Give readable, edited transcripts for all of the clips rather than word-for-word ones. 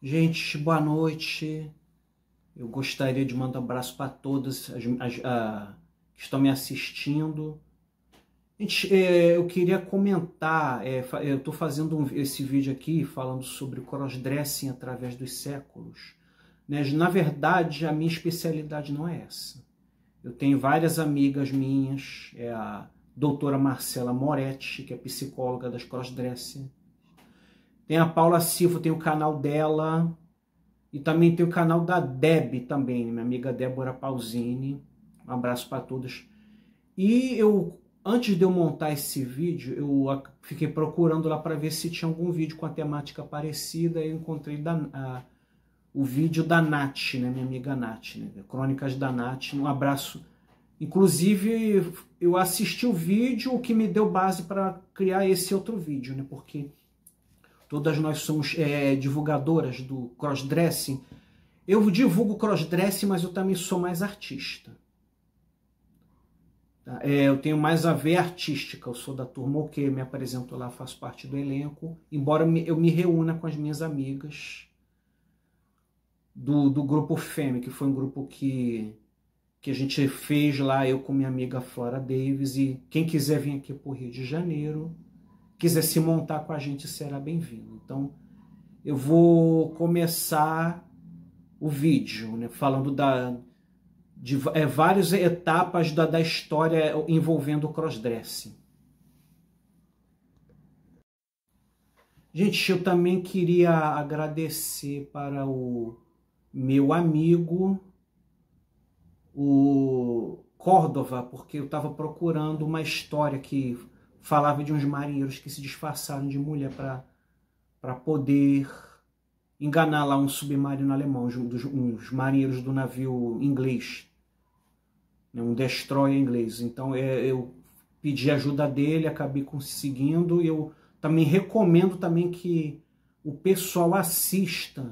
Gente, boa noite. Eu gostaria de mandar um abraço para todas que estão me assistindo. Gente, eu queria comentar, eu estou fazendo esse vídeo aqui falando sobre o crossdressing através dos séculos. Né? Na verdade, a minha especialidade não é essa. Eu tenho várias amigas minhas, a doutora Marcela Moretti, que é psicóloga das crossdressing. Tem a Paula Silva, tem o canal dela. E também tem o canal da Deb também, minha amiga Débora Pausini. Um abraço para todos. E antes de eu montar esse vídeo, eu fiquei procurando lá para ver se tinha algum vídeo com a temática parecida. E eu encontrei o vídeo da Nath, né, minha amiga Nath, né, Crônicas da Nath. Um abraço. Inclusive, eu assisti o vídeo, o que me deu base para criar esse outro vídeo, né, porque todas nós somos divulgadoras do crossdressing. Eu divulgo crossdressing, mas eu também sou mais artista. Tá? Eu tenho mais a veia artística. Eu sou da turma OK, me apresento lá, faço parte do elenco. Embora eu me reúna com as minhas amigas do grupo Fêmea, que foi um grupo que a gente fez lá, eu com minha amiga Flora Davis. E quem quiser vir aqui para o Rio de Janeiro, quiser se montar com a gente, será bem-vindo. Então, eu vou começar o vídeo, né, falando de várias etapas da história envolvendo o crossdressing. Gente, eu também queria agradecer para o meu amigo, o Córdova, porque eu estava procurando uma história que falava de uns marinheiros que se disfarçaram de mulher para poder enganar lá um submarino alemão, uns marinheiros do navio inglês, né, um destroyer inglês. Então eu pedi ajuda dele, acabei conseguindo. E eu também recomendo também que o pessoal assista,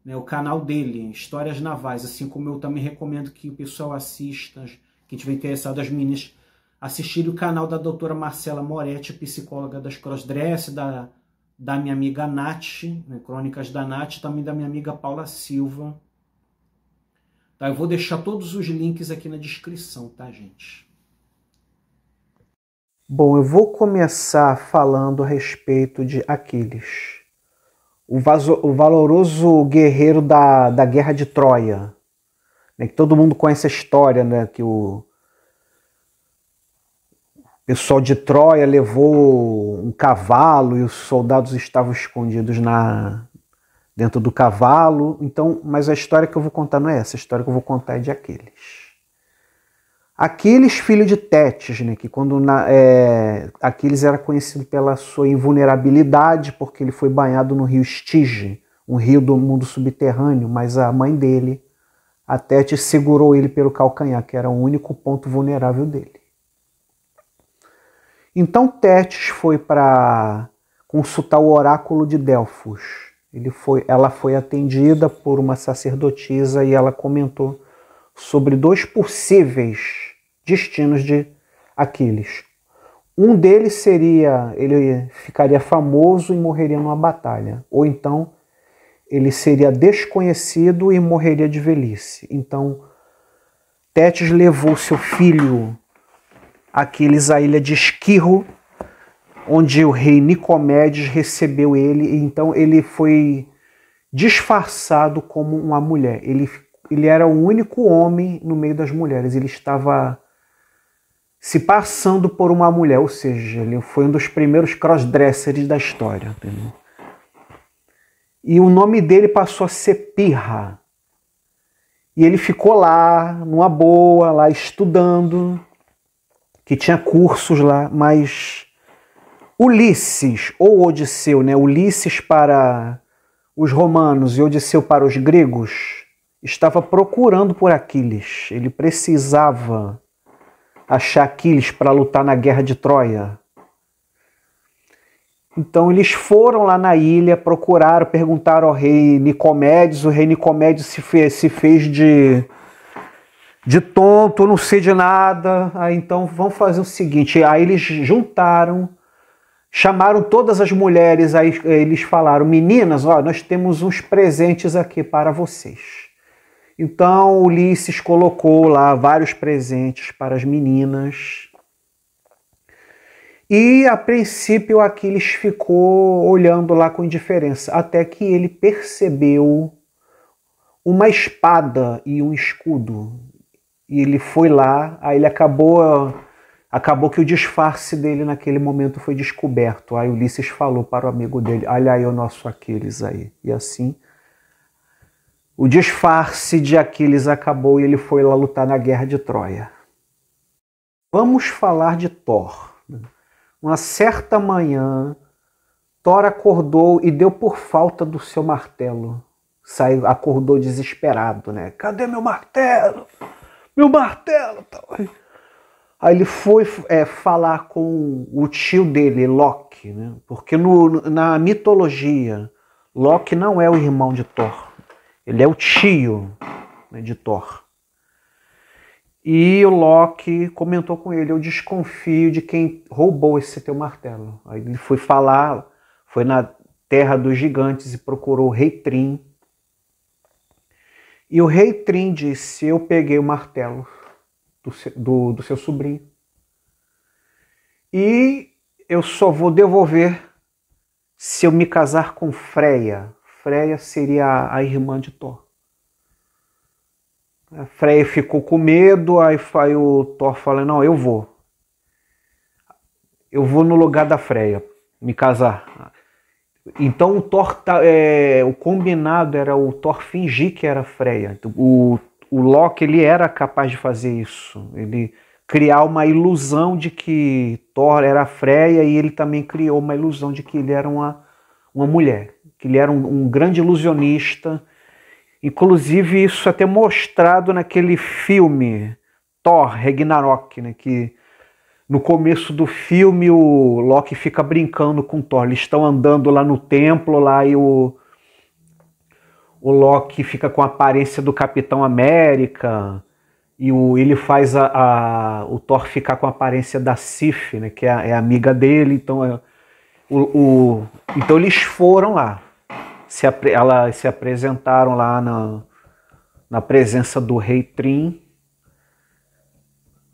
né, o canal dele, Histórias Navais, assim como eu também recomendo que o pessoal assista, quem tiver interessado, as meninas assistirem o canal da doutora Marcela Moretti, psicóloga das crossdress, da minha amiga Nath, né, Crônicas da Nath, também da minha amiga Paula Silva. Tá, eu vou deixar todos os links aqui na descrição, tá, gente? Bom, eu vou começar falando a respeito de Aquiles, o valoroso guerreiro da Guerra de Troia, né, que todo mundo conhece a história, né, que o pessoal de Troia levou um cavalo e os soldados estavam escondidos dentro do cavalo. Então, mas a história que eu vou contar não é essa. A história que eu vou contar é de Aquiles. Aquiles, filho de Tétis, né, que Aquiles era conhecido pela sua invulnerabilidade, porque ele foi banhado no rio Estige, um rio do mundo subterrâneo, mas a mãe dele, a Tétis, segurou ele pelo calcanhar, que era o único ponto vulnerável dele. Então Tétis foi para consultar o oráculo de Delfos. Ela foi atendida por uma sacerdotisa e ela comentou sobre dois possíveis destinos de Aquiles. Um deles seria, ele ficaria famoso e morreria numa batalha. Ou então, ele seria desconhecido e morreria de velhice. Então, Tétis levou seu filho Aquiles à ilha de Esquirro, onde o rei Nicomedes recebeu ele. E então ele foi disfarçado como uma mulher. Ele era o único homem no meio das mulheres. Ele estava se passando por uma mulher, ou seja, ele foi um dos primeiros crossdressers da história. Entendeu? E o nome dele passou a ser Pirra. E ele ficou lá, numa boa, lá estudando, que tinha cursos lá, mas Ulisses, ou Odisseu, né? Ulisses para os romanos e Odisseu para os gregos, estava procurando por Aquiles. Ele precisava achar Aquiles para lutar na guerra de Troia. Então eles foram lá na ilha, procuraram, perguntaram ao rei Nicomedes. O rei Nicomedes se fez de tonto, não sei de nada. Aí então vamos fazer o seguinte. Aí eles juntaram chamaram todas as mulheres, aí eles falaram: meninas, ó, nós temos uns presentes aqui para vocês. Então Ulisses colocou lá vários presentes para as meninas. E a princípio Aquiles ficou olhando lá com indiferença, até que ele percebeu uma espada e um escudo. E ele foi lá, aí ele acabou que o disfarce dele naquele momento foi descoberto. Aí Ulisses falou para o amigo dele: olha aí o nosso Aquiles aí. E assim, o disfarce de Aquiles acabou e ele foi lá lutar na guerra de Troia. Vamos falar de Thor. Uma certa manhã, Thor acordou e deu por falta do seu martelo. Acordou desesperado, né? Cadê meu martelo? Meu martelo! Aí ele foi falar com o tio dele, Loki, né? Porque na mitologia, Loki não é o irmão de Thor. Ele é o tio, né, de Thor. E o Loki comentou com ele: eu desconfio de quem roubou esse teu martelo. Aí ele foi falar, foi na terra dos gigantes e procurou o rei Trim. E o rei Trim disse: eu peguei o martelo do seu sobrinho. E eu só vou devolver se eu me casar com Freya. Freya seria a irmã de Thor. A Freya ficou com medo, aí o Thor fala: não, eu vou. Eu vou no lugar da Freya, me casar. Então o Thor, o combinado era o Thor fingir que era Freya. O Loki, ele era capaz de fazer isso. Ele criar uma ilusão de que Thor era Freya, e ele também criou uma ilusão de que ele era uma mulher. Que ele era um grande ilusionista. Inclusive isso até mostrado naquele filme Thor, Ragnarok, né, que no começo do filme o Loki fica brincando com o Thor. Eles estão andando lá no templo lá, e o Loki fica com a aparência do Capitão América, e ele faz o Thor ficar com a aparência da Sif, né, que é amiga dele. Então, então eles foram lá. Se apresentaram lá na presença do rei Trim.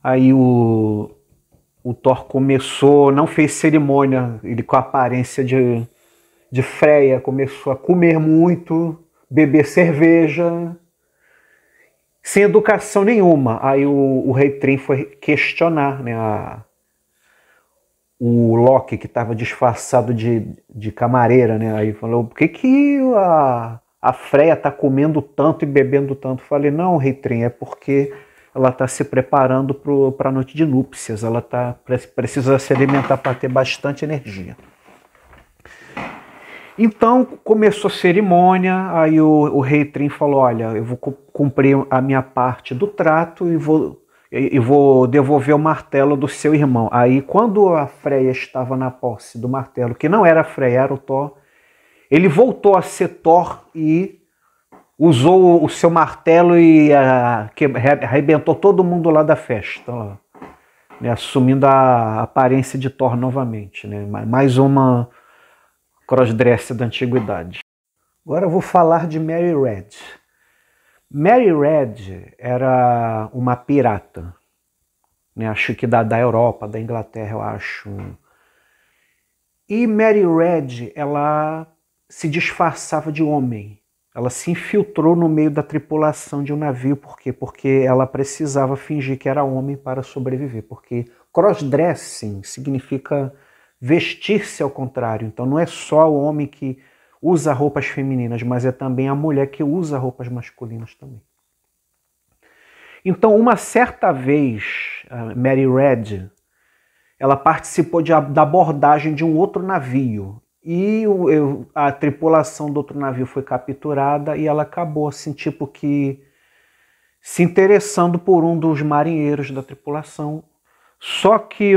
Aí o Thor começou, não fez cerimônia, ele com a aparência de Freya começou a comer muito, beber cerveja, sem educação nenhuma. Aí o rei Trim foi questionar, né, o Loki, que estava disfarçado de camareira, né? Aí falou: por que a Freya está comendo tanto e bebendo tanto? Falei: não, rei Trim, é porque ela está se preparando para a noite de núpcias. Ela precisa se alimentar para ter bastante energia. Então começou a cerimônia. Aí o rei Trim falou: olha, eu vou cumprir a minha parte do trato e vou devolver o martelo do seu irmão. Aí quando a Freya estava na posse do martelo, que não era a Freya, era o Thor, ele voltou a ser Thor e usou o seu martelo e arrebentou todo mundo lá da festa, lá, né, assumindo a aparência de Thor novamente, né, mais uma crossdresser da antiguidade. Agora eu vou falar de Mary Red. Mary Red era uma pirata, né, acho que da Europa, da Inglaterra, eu acho. E Mary Red, ela se disfarçava de homem. Ela se infiltrou no meio da tripulação de um navio. Por quê? Porque ela precisava fingir que era homem para sobreviver. Porque crossdressing significa vestir-se ao contrário. Então não é só o homem que usa roupas femininas, mas é também a mulher que usa roupas masculinas também. Então, uma certa vez, a Mary Red, ela participou da abordagem de um outro navio. E a tripulação do outro navio foi capturada e ela acabou, assim, tipo que se interessando por um dos marinheiros da tripulação. Só que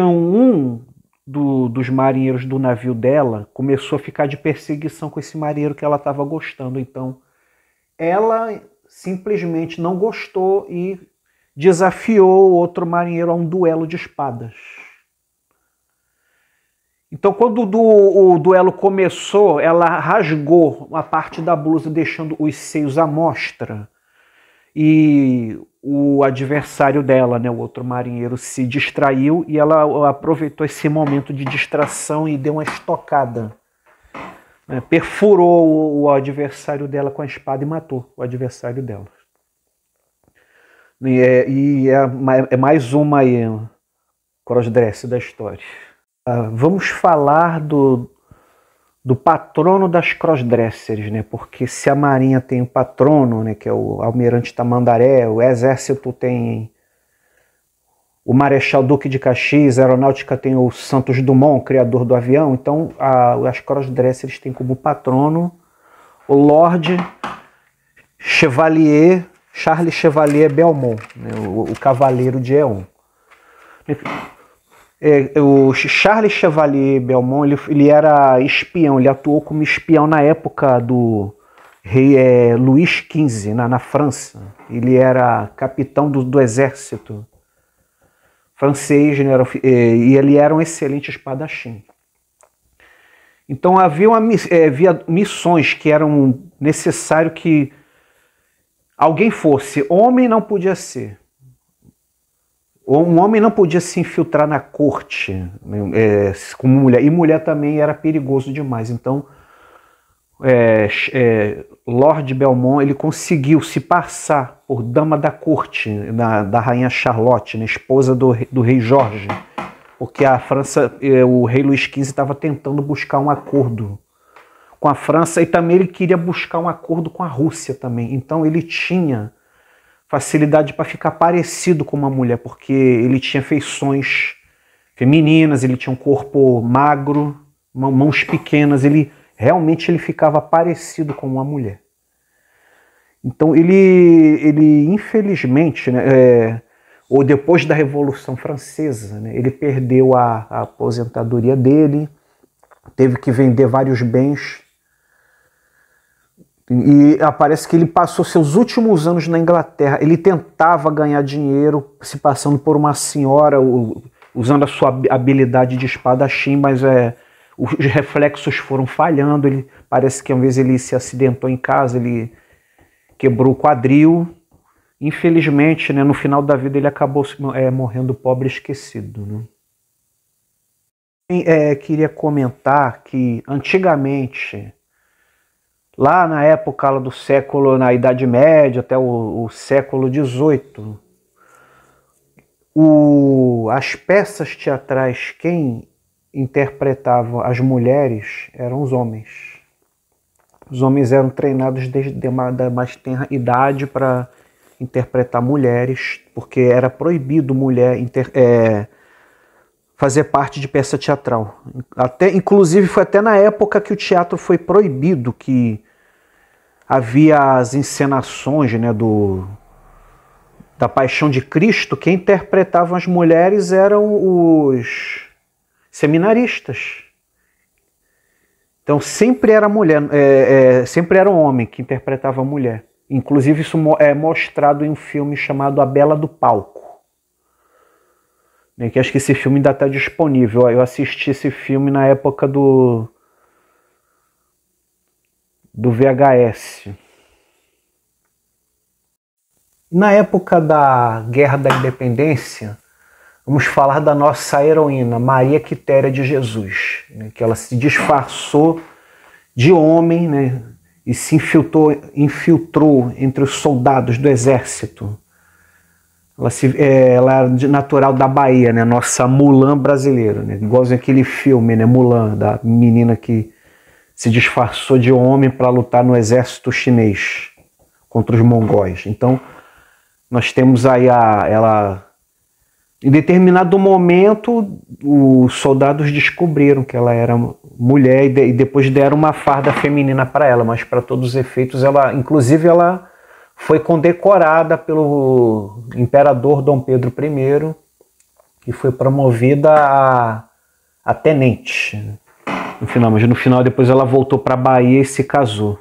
dos marinheiros do navio dela começou a ficar de perseguição com esse marinheiro que ela estava gostando. Então, ela simplesmente não gostou e desafiou o outro marinheiro a um duelo de espadas. Então, quando o duelo começou, ela rasgou uma parte da blusa, deixando os seios à mostra. E o adversário dela, né, o outro marinheiro, se distraiu e ela aproveitou esse momento de distração e deu uma estocada. Né, perfurou o adversário dela com a espada e matou o adversário dela. É mais uma aí, crossdress da história. Vamos falar do patrono das crossdressers, né? Porque se a Marinha tem o patrono, né, que é o Almirante Tamandaré, o Exército tem o Marechal Duque de Caxias, a Aeronáutica tem o Santos Dumont, criador do avião. Então, as crossdressers têm como patrono o Lord Chevalier, Charles Chevalier Belmont, né, o Cavaleiro de Éon. O Charles Chevalier Belmont, ele era espião, ele atuou como espião na época do rei Luís XV, na França. Ele era capitão do exército francês, né, e ele era um excelente espadachim. Então havia missões que eram necessário que alguém fosse. Homem não podia ser. Um homem não podia se infiltrar na corte, né, como mulher. E mulher também era perigoso demais. Então, Lord Belmont, ele conseguiu se passar por dama da corte da rainha Charlotte, né, esposa do rei Jorge. Porque a França, o rei Luís XV estava tentando buscar um acordo com a França e também ele queria buscar um acordo com a Rússia também. Então ele tinha facilidade para ficar parecido com uma mulher, porque ele tinha feições femininas, ele tinha um corpo magro, mãos pequenas, ele ficava parecido com uma mulher. Então ele infelizmente, né, ou depois da Revolução Francesa, né, ele perdeu a aposentadoria dele, teve que vender vários bens. E parece que ele passou seus últimos anos na Inglaterra. Ele tentava ganhar dinheiro se passando por uma senhora, usando a sua habilidade de espadachim, mas os reflexos foram falhando. Parece que uma vez ele se acidentou em casa, ele quebrou o quadril. Infelizmente, né, no final da vida ele acabou morrendo pobre e esquecido. Né? Queria comentar que antigamente, lá na época do século, na Idade Média, até o século XVIII, as peças teatrais, quem interpretava as mulheres eram os homens. Os homens eram treinados desde a mais tenra idade para interpretar mulheres, porque era proibido mulher fazer parte de peça teatral. Inclusive foi até na época que o teatro foi proibido, que havia as encenações, né, da Paixão de Cristo. Quem interpretavam as mulheres eram os seminaristas. Então sempre era mulher, sempre era um homem que interpretava a mulher. Inclusive isso é mostrado em um filme chamado A Bela do Palco. Que acho que esse filme ainda está disponível. Eu assisti esse filme na época do VHS. Na época da Guerra da Independência, vamos falar da nossa heroína, Maria Quitéria de Jesus, né, que ela se disfarçou de homem, né, e se infiltrou entre os soldados do exército. Ela era natural da Bahia, né, nossa Mulan brasileira, né, igualzinho aquele filme, né, Mulan, da menina que se disfarçou de homem para lutar no exército chinês contra os mongóis. Então, nós temos aí ela. Em determinado momento, os soldados descobriram que ela era mulher e depois deram uma farda feminina para ela, mas para todos os efeitos, inclusive ela foi condecorada pelo imperador Dom Pedro I e foi promovida a tenente. Mas no final depois ela voltou para a Bahia e se casou.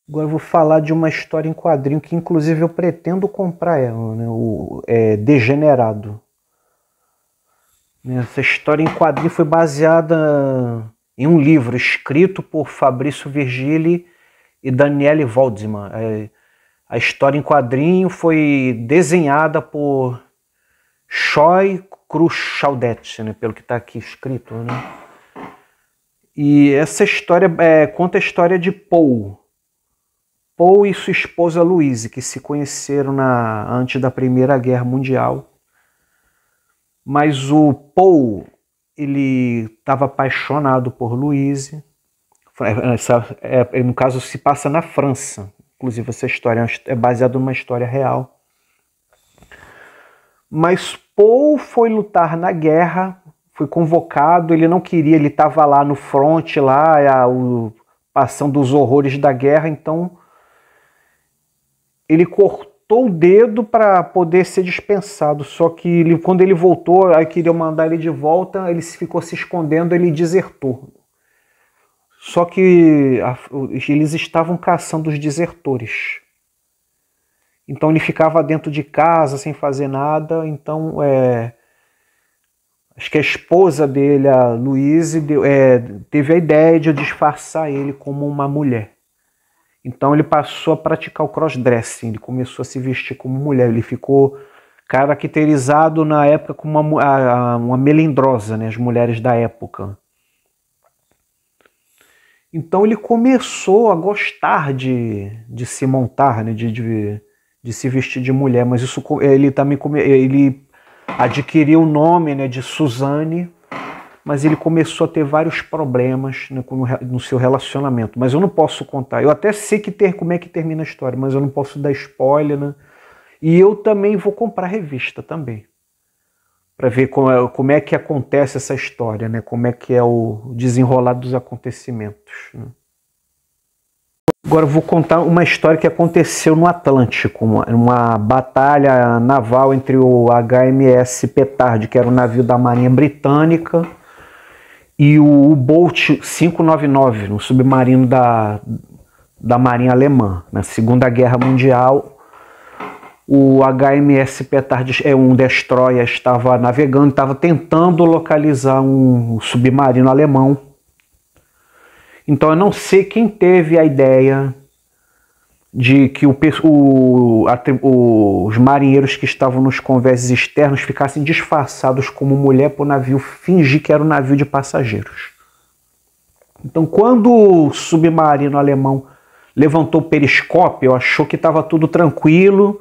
Agora eu vou falar de uma história em quadrinho que inclusive eu pretendo comprar ela, né? Degenerado. Essa história em quadrinho foi baseada em um livro escrito por Fabrício Virgili e Daniele Waldsman. A história em quadrinho foi desenhada por Choi Cruz-Chaudet, né, pelo que está aqui escrito, né? E essa história conta a história de Paul e sua esposa Louise, que se conheceram antes da Primeira Guerra Mundial. Mas o Paul, ele estava apaixonado por Louise. No caso, se passa na França. Inclusive, essa história é baseada numa história real. Mas Paul foi lutar na guerra, foi convocado, ele não queria, ele estava lá no fronte, passando os horrores da guerra, então ele cortou o dedo para poder ser dispensado. Só que quando ele voltou, aí queriam mandar ele de volta, ele ficou se escondendo, ele desertou. Só que eles estavam caçando os desertores. Então ele ficava dentro de casa sem fazer nada. Então acho que a esposa dele, a Louise, teve a ideia de disfarçar ele como uma mulher. Então ele passou a praticar o crossdressing, ele começou a se vestir como mulher, ele ficou caracterizado na época como uma melindrosa, né, as mulheres da época. Então ele começou a gostar de se montar, né, de se vestir de mulher, mas ele também ele adquiriu o nome, né, de Suzanne, mas ele começou a ter vários problemas, né, no seu relacionamento. Mas eu não posso contar. Eu até sei como é que termina a história, mas eu não posso dar spoiler, né? E eu também vou comprar revista também, para ver como é que acontece essa história, né? Como é que é o desenrolar dos acontecimentos, né? Agora eu vou contar uma história que aconteceu no Atlântico, uma batalha naval entre o HMS Petard, que era um navio da Marinha Britânica, e o U-Boat 599, um submarino da Marinha Alemã. Na Segunda Guerra Mundial, o HMS Petard, um destroyer, estava navegando, estava tentando localizar um submarino alemão. Então eu não sei quem teve a ideia de que os marinheiros que estavam nos convéses externos ficassem disfarçados como mulher para o navio fingir que era um navio de passageiros. Então quando o submarino alemão levantou o periscópio, achou que estava tudo tranquilo,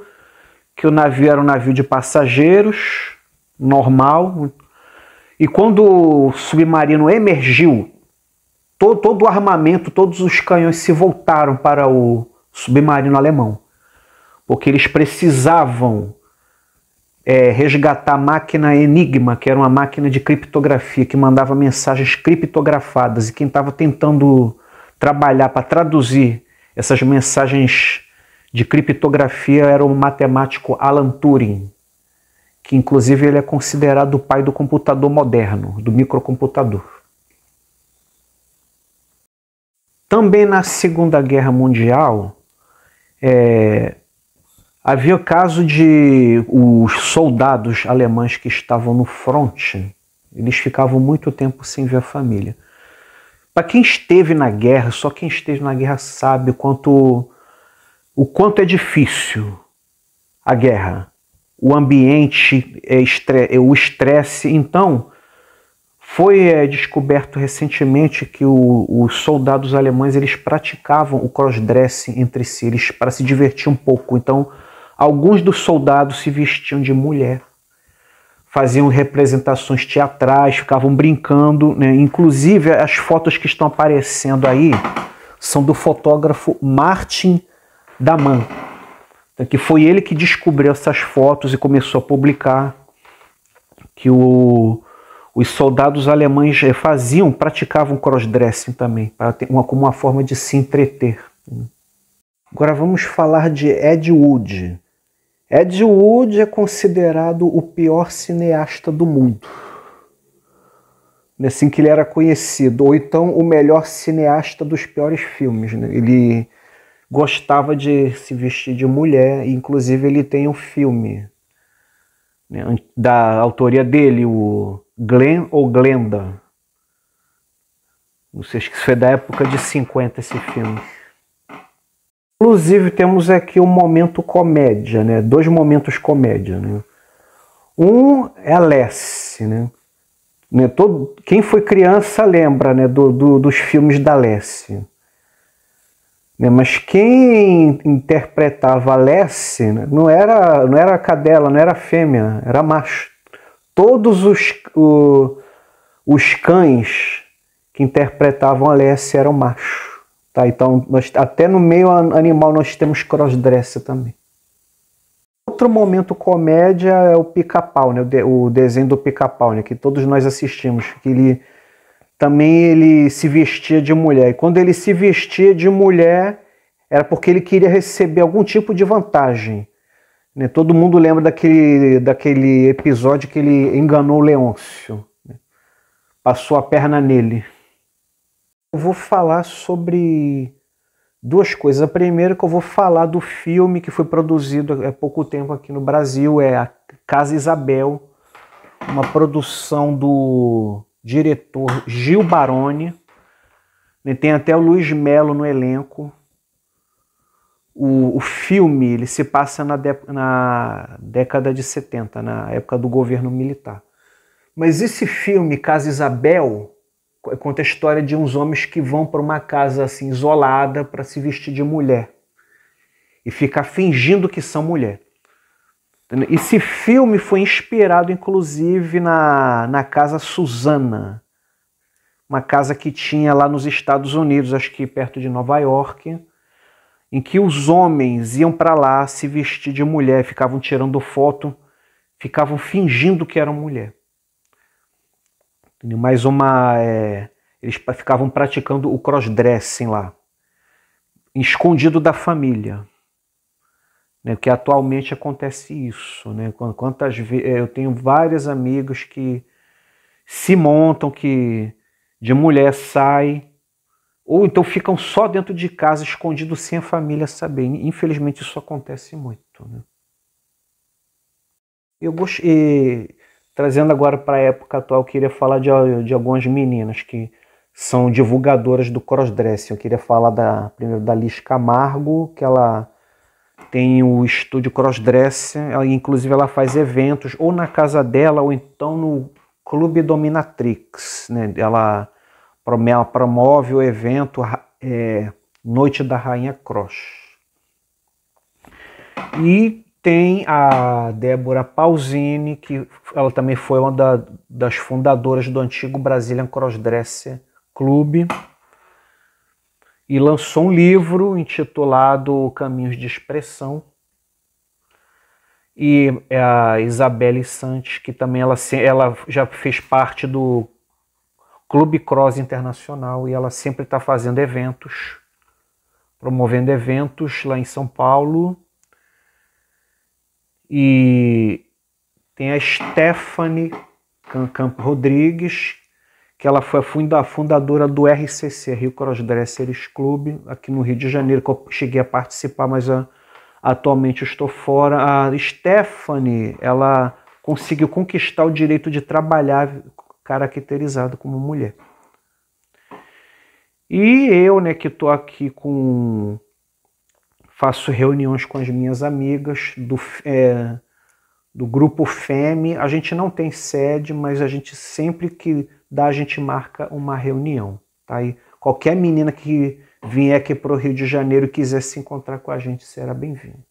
que o navio era um navio de passageiros, normal. E quando o submarino emergiu, todo o armamento, todos os canhões se voltaram para o submarino alemão, porque eles precisavam resgatar a máquina Enigma, que era uma máquina de criptografia que mandava mensagens criptografadas, e quem estava tentando trabalhar para traduzir essas mensagens de criptografia era o matemático Alan Turing, que inclusive ele é considerado o pai do computador moderno, do microcomputador. Também na Segunda Guerra Mundial, havia o caso de os soldados alemães que estavam no fronte, eles ficavam muito tempo sem ver a família. Para quem esteve na guerra, só quem esteve na guerra sabe o quanto é difícil a guerra, o ambiente, o estresse. Então, foi descoberto recentemente que os soldados alemães eles praticavam o crossdressing entre si, para se divertir um pouco. Então, alguns dos soldados se vestiam de mulher, faziam representações teatrais, ficavam brincando, né? Inclusive, as fotos que estão aparecendo aí são do fotógrafo Martin Daman, que foi ele que descobriu essas fotos e começou a publicar que os soldados alemães praticavam crossdressing também, como uma forma de se entreter. Agora vamos falar de Ed Wood. Ed Wood é considerado o pior cineasta do mundo, assim que ele era conhecido, ou então o melhor cineasta dos piores filmes, né? Ele gostava de se vestir de mulher, e inclusive ele tem um filme, né, da autoria dele, o Glenn ou Glenda. Não sei, acho que isso foi da época de 50 esse filme. Inclusive temos aqui um momento comédia, né? 2 momentos comédia, né? Um é a Lessie, né? Quem foi criança lembra, né, dos filmes da Lessie. Né? Mas quem interpretava a Lessie, né, não era a cadela, não era a fêmea, era macho. Todos os cães que interpretavam a Lessie eram machos. Tá? Então, até no meio animal nós temos crossdresser também. Outro momento comédia é o Pica-Pau, né? O desenho do Pica-Pau, né? Que todos nós assistimos. Que ele se vestia de mulher. E quando ele se vestia de mulher, era porque ele queria receber algum tipo de vantagem. Né? Todo mundo lembra daquele episódio que ele enganou o Leôncio. Né? Passou a perna nele. Eu vou falar sobre 2 coisas. A primeira que eu vou falar do filme que foi produzido há pouco tempo aqui no Brasil, é a Casa Isabel, uma produção do diretor Gil Baroni. Tem até o Luiz Melo no elenco. O filme ele se passa na década de 70, na época do governo militar. Mas esse filme, Casa Isabel, conta a história de uns homens que vão para uma casa assim isolada para se vestir de mulher e ficar fingindo que são mulher. Esse filme foi inspirado inclusive na Casa Susana, uma casa que tinha lá nos Estados Unidos, acho que perto de Nova York, em que os homens iam para lá se vestir de mulher, ficavam tirando foto, ficavam fingindo que eram mulher. Mais eles ficavam praticando o crossdressing lá, escondido da família, né? Porque atualmente acontece isso, né? Quantas vezes eu tenho vários amigos que se montam, que de mulher sai, ou então ficam só dentro de casa, escondidos sem a família saber. Infelizmente isso acontece muito, né? Eu gostei. Trazendo agora para a época atual, eu queria falar de algumas meninas que são divulgadoras do crossdressing. Eu queria falar primeiro da Liz Camargo, que ela tem o estúdio crossdressing, inclusive ela faz eventos ou na casa dela ou então no Clube Dominatrix, né? Ela promove o evento Noite da Rainha Cross. E tem a Débora Pausini, que ela também foi uma das fundadoras do antigo Brazilian Crossdresser Club, e lançou um livro intitulado Caminhos de Expressão. E a Isabelle Santos, que também ela já fez parte do Clube Cross Internacional, e ela sempre está fazendo eventos, promovendo eventos lá em São Paulo. E tem a Stephanie Campo Rodrigues, que ela foi a fundadora do RCC, Rio Crossdressers Club, aqui no Rio de Janeiro, que eu cheguei a participar, mas atualmente eu estou fora. A Stephanie, ela conseguiu conquistar o direito de trabalhar caracterizado como mulher. E eu, né, que estou aqui faço reuniões com as minhas amigas do grupo FEME. A gente não tem sede, mas a gente sempre que dá, a gente marca uma reunião. Tá? E qualquer menina que vier aqui para o Rio de Janeiro e quiser se encontrar com a gente, será bem-vinda.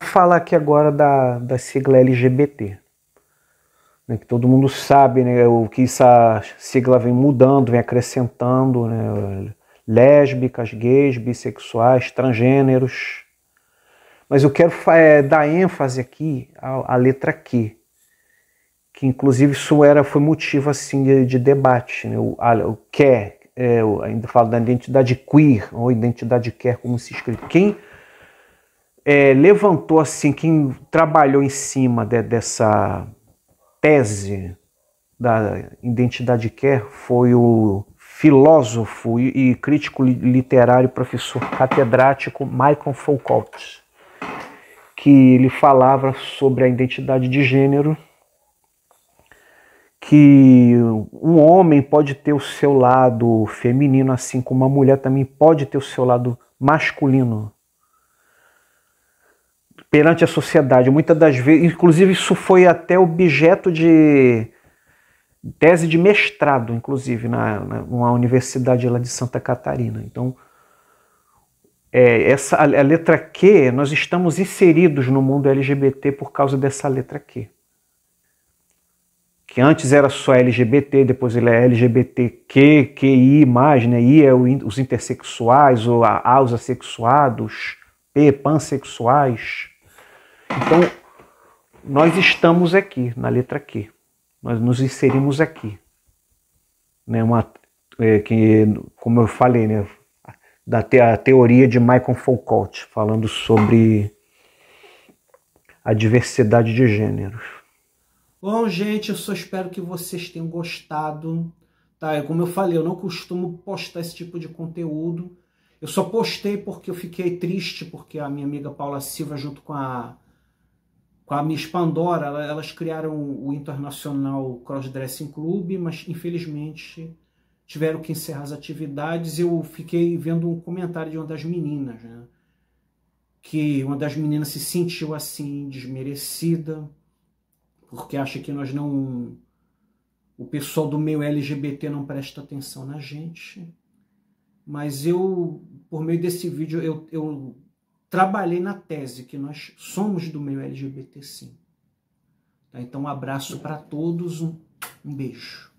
Vou falar aqui agora da sigla LGBT. Né, que todo mundo sabe, né, o que essa sigla vem mudando, vem acrescentando, né, lésbicas, gays, bissexuais, transgêneros. Mas eu quero dar ênfase aqui à letra Q, que inclusive isso foi motivo assim, de debate. Né? O quer, eu ainda falo da identidade queer, ou identidade quer, como se escreve. Quem levantou assim, quem trabalhou em cima dessa tese da identidade quer foi o filósofo e crítico literário, professor catedrático Michael Foucault, que ele falava sobre a identidade de gênero, que um homem pode ter o seu lado feminino, assim como uma mulher também pode ter o seu lado masculino perante a sociedade. Muitas das vezes, inclusive isso foi até objeto de tese de mestrado, inclusive, numa universidade lá de Santa Catarina. Então, a letra Q, nós estamos inseridos no mundo LGBT por causa dessa letra Q. Que antes era só LGBT, depois ele é LGBTQ, QI+, né? I é os intersexuais, ou A os assexuados, P, pansexuais. Então, nós estamos aqui, na letra Q. Nós nos inserimos aqui. Né? Como eu falei, né? A teoria de Michael Foucault, falando sobre a diversidade de gêneros. Bom, gente, eu só espero que vocês tenham gostado. Tá? Como eu falei, eu não costumo postar esse tipo de conteúdo. Eu só postei porque eu fiquei triste, porque a minha amiga Paula Silva, junto com a Miss Pandora, elas criaram o Internacional Crossdressing Club, mas infelizmente tiveram que encerrar as atividades. Eu fiquei vendo um comentário de uma das meninas, né? Que uma das meninas se sentiu assim, desmerecida, porque acha que nós não... O pessoal do meio LGBT não presta atenção na gente. Mas eu, por meio desse vídeo, eu trabalhei na tese que nós somos do meio LGBT, sim. Tá? Então, um abraço para todos, um beijo.